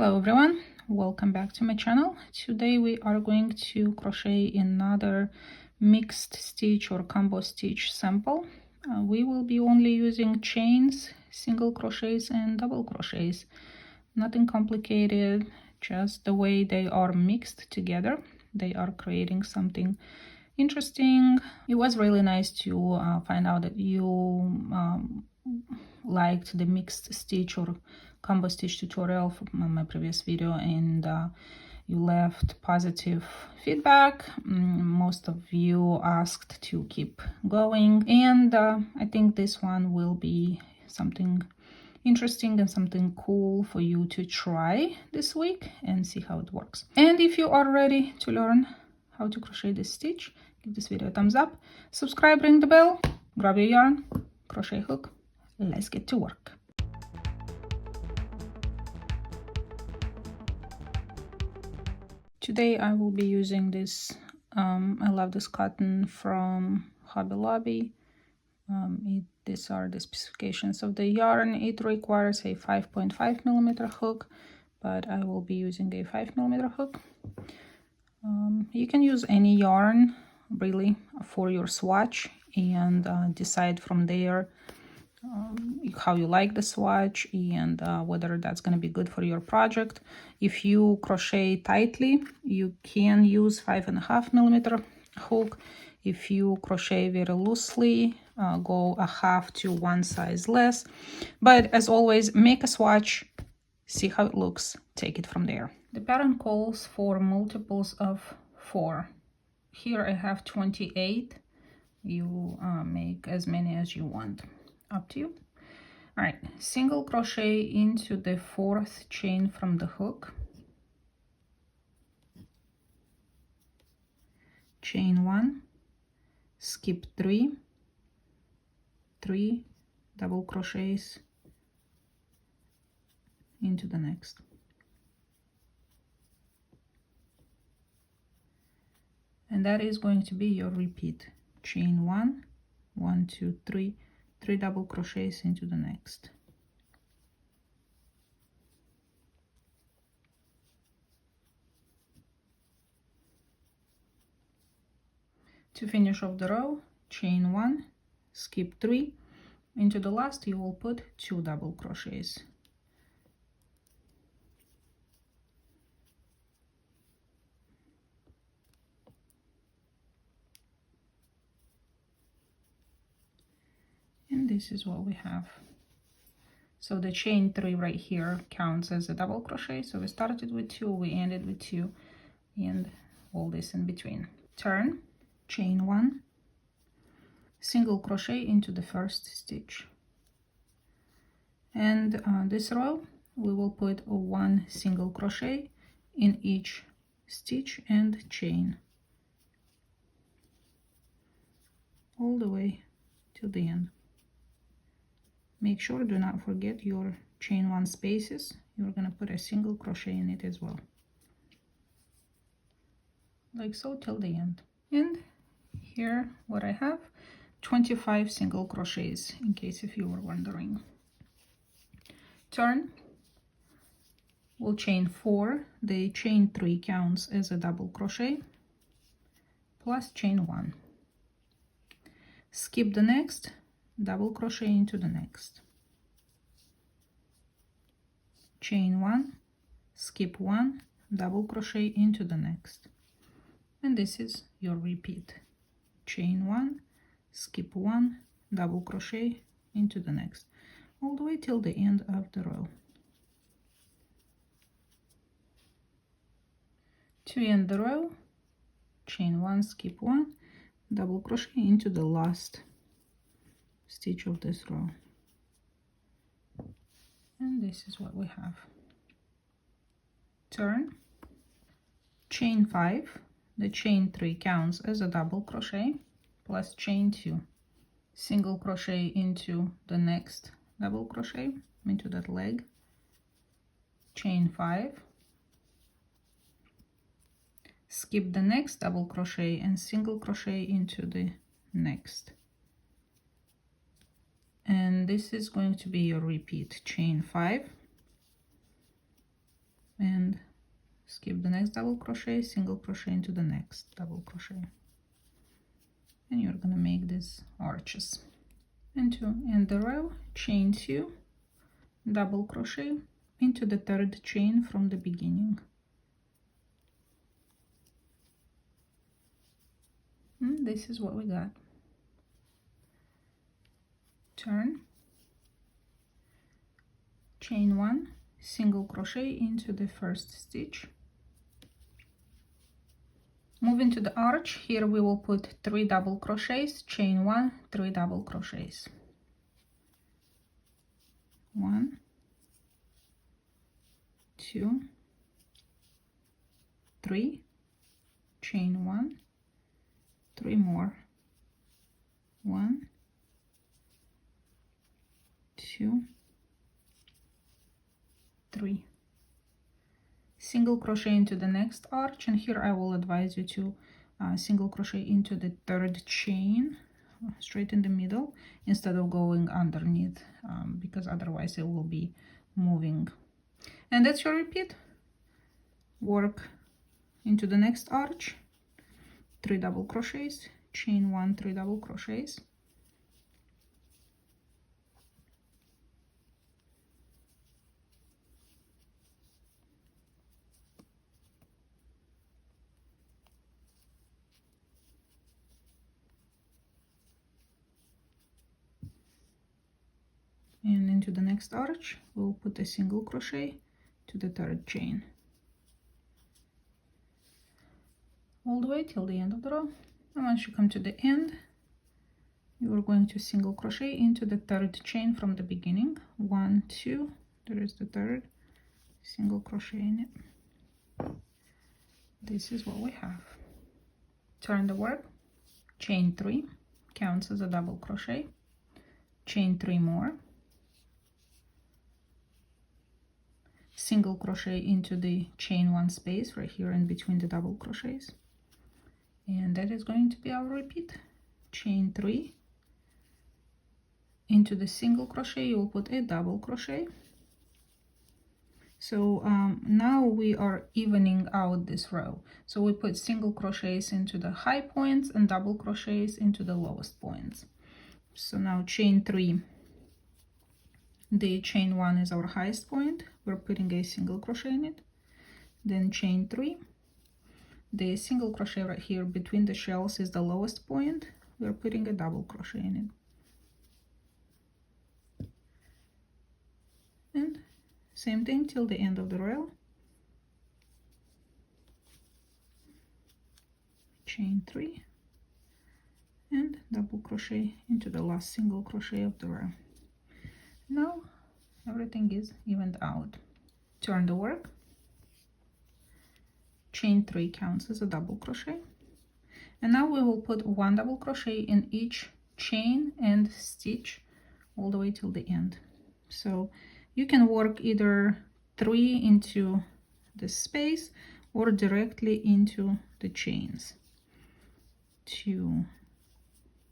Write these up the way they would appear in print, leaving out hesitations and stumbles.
Hello everyone, welcome back to my channel. Today we are going to crochet another mixed stitch or combo stitch sample. We will be only using chains, single crochets and double crochets. Nothing complicated, just the way they are mixed together. They are creating something interesting. It was really nice to find out that you liked the mixed stitch or combo stitch tutorial from my previous video, and you left positive feedback. Most of you asked to keep going, and I think this one will be something interesting and something cool for you to try this week and see how it works. And if you are ready to learn how to crochet this stitch, give this video a thumbs up, subscribe, ring the bell, grab your yarn, crochet hook. Let's get to work. Today I will be using this, I love this cotton from Hobby Lobby. These are the specifications of the yarn. It requires a 5.5 millimeter hook, but I will be using a 5 millimeter hook. You can use any yarn really for your swatch and decide from there how you like the swatch and whether that's going to be good for your project. If you crochet tightly, you can use 5.5 millimeter hook. If you crochet very loosely, go a half to one size less. But as always, make a swatch, see how it looks, take it from there. The pattern calls for multiples of 4. Here I have 28. You make as many as you want, up to you. All right, single crochet into the 4th chain from the hook, chain 1, skip 3, 3 double crochets into the next, and that is going to be your repeat. Chain 1, 1, 2, 3, 3 double crochets into the next. To finish off the row, chain 1, skip 3, into the last you will put 2 double crochets. And this is what we have. So the chain 3 right here counts as a double crochet. So we started with 2, we ended with 2, and all this in between. Turn, chain 1, single crochet into the 1st stitch. And this row we will put 1 single crochet in each stitch and chain all the way till the end. Make sure, do not forget your chain 1 spaces. You're going to put a single crochet in it as well, like so, till the end. And here what I have, 25 single crochets, in case if you were wondering. Turn, we'll chain 4. The chain 3 counts as a double crochet plus chain 1. Skip the next, double crochet into the next, chain 1, skip 1, double crochet into the next, and this is your repeat. Chain 1, skip 1, double crochet into the next, all the way till the end of the row. To end the row, chain 1, skip 1, double crochet into the last stitch of this row, and this is what we have. Turn, chain 5, the chain 3 counts as a double crochet plus chain 2, single crochet into the next double crochet into that leg, chain 5, skip the next double crochet and single crochet into the next, and this is going to be your repeat. Chain 5, and skip the next double crochet, single crochet into the next double crochet, and you're gonna make these arches. And to end the row, chain 2, double crochet into the third chain from the beginning. And this is what we got. Turn, chain 1, single crochet into the first stitch. Moving to the arch, here we will put 3 double crochets, chain 1, 3 double crochets. 1, 2, 3, chain 1, 3 more. 1, 2, 3. Single crochet into the next arch, and here I will advise you to single crochet into the third chain straight in the middle instead of going underneath, because otherwise it will be moving. And that's your repeat. Work into the next arch, 3 double crochets, chain 1, 3 double crochets. And into the next arch, we'll put a single crochet to the third chain. All the way till the end of the row. And once you come to the end, you are going to single crochet into the third chain from the beginning. 1, 2, there is the third, single crochet in it. This is what we have. Turn the work, chain 3, counts as a double crochet, chain 3 more, single crochet into the chain 1 space right here in between the double crochets, and that is going to be our repeat. Chain 3 into the single crochet, you will put a double crochet. So now we are evening out this row, so we put single crochets into the high points and double crochets into the lowest points. So now chain 3, the chain 1 is our highest point, we're putting a single crochet in it. Then chain 3, the single crochet right here between the shells is the lowest point, we're putting a double crochet in it. And same thing till the end of the row. Chain 3 and double crochet into the last single crochet of the row. Now everything is evened out. Turn the work, chain 3 counts as a double crochet, and now we will put 1 double crochet in each chain and stitch all the way till the end. So you can work either 3 into the space or directly into the chains. 2,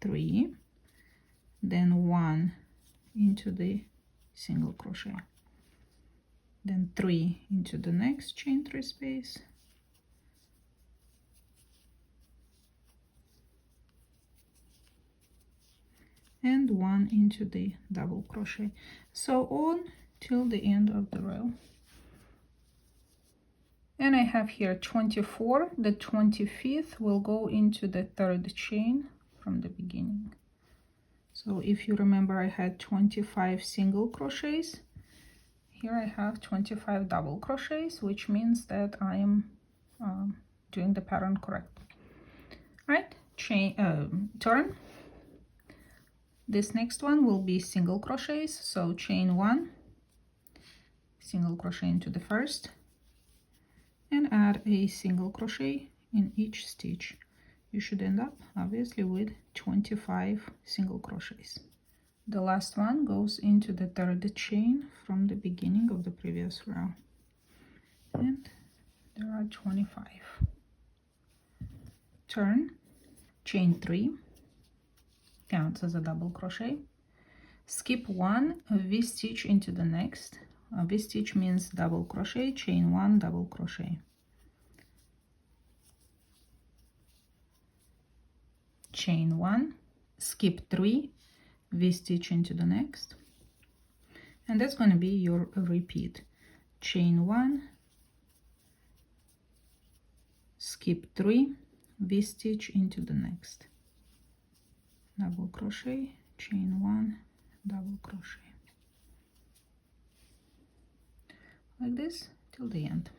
3, then 1 into the single crochet, then 3 into the next chain 3 space, and 1 into the double crochet, so on till the end of the row. And I have here 24, the 25th will go into the third chain from the beginning. So if you remember, I had 25 single crochets. Here I have 25 double crochets, which means that I am doing the pattern correct. Right, turn. This next one will be single crochets, so chain 1, single crochet into the first, and add a single crochet in each stitch. You should end up obviously with 25 single crochets. The last one goes into the third chain from the beginning of the previous row, and there are 25. Turn, chain 3, counts as a double crochet, skip 1, V-stitch into the next, V-stitch means double crochet, chain 1, double crochet, chain 1, skip 3, V-stitch into the next, and that's going to be your repeat. Chain 1, skip 3, V-stitch into the next, double crochet, chain 1, double crochet, like this till the end.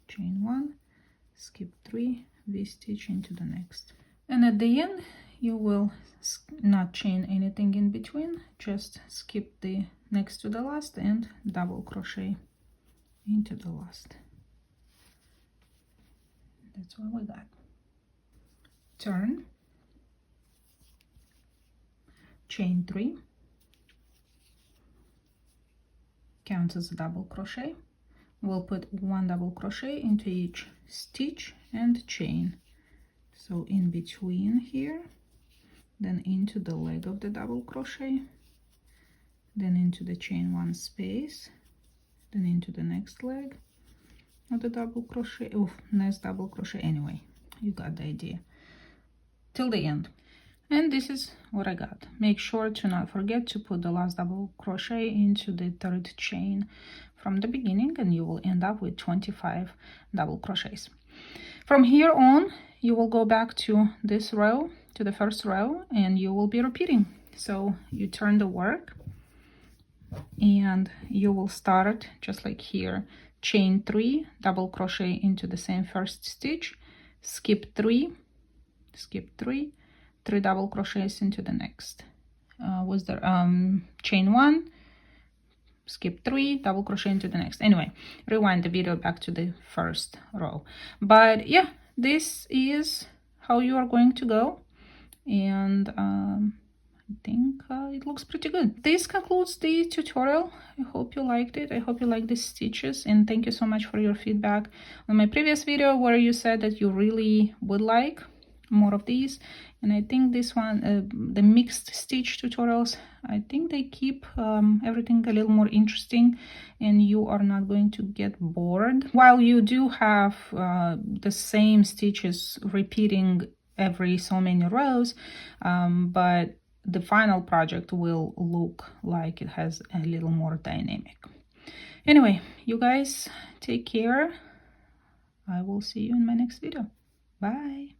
Chain 1, skip 3, V-stitch into the next, and at the end you will not chain anything in between, just skip the next to the last and double crochet into the last. That's what we got. Turn, chain 3, counts as a double crochet. We'll put 1 double crochet into each stitch and chain. So in between here, then into the leg of the double crochet, then into the chain 1 space, then into the next leg of the double crochet, next double crochet. Anyway, you got the idea, till the end. And this is what I got. Make sure to not forget to put the last double crochet into the 3rd chain from the beginning, and you will end up with 25 double crochets. From here on, you will go back to this row, to the 1st row, and you will be repeating. So you turn the work and you will start just like here, chain 3, double crochet into the same 1st stitch, skip 3, 3 double crochets into the next. Was there chain 1, skip 3, double crochet into the next. Anyway, rewind the video back to the 1st row. But yeah, this is how you are going to go, and I think it looks pretty good. This concludes the tutorial. I hope you liked it. I hope you like the stitches, and thank you so much for your feedback on my previous video where you said that you really would like more of these. And I think this one, the mixed stitch tutorials, I think they keep everything a little more interesting, and you are not going to get bored. While you do have the same stitches repeating every so many rows, but the final project will look like it has a little more dynamic. Anyway, you guys take care. I will see you in my next video. Bye.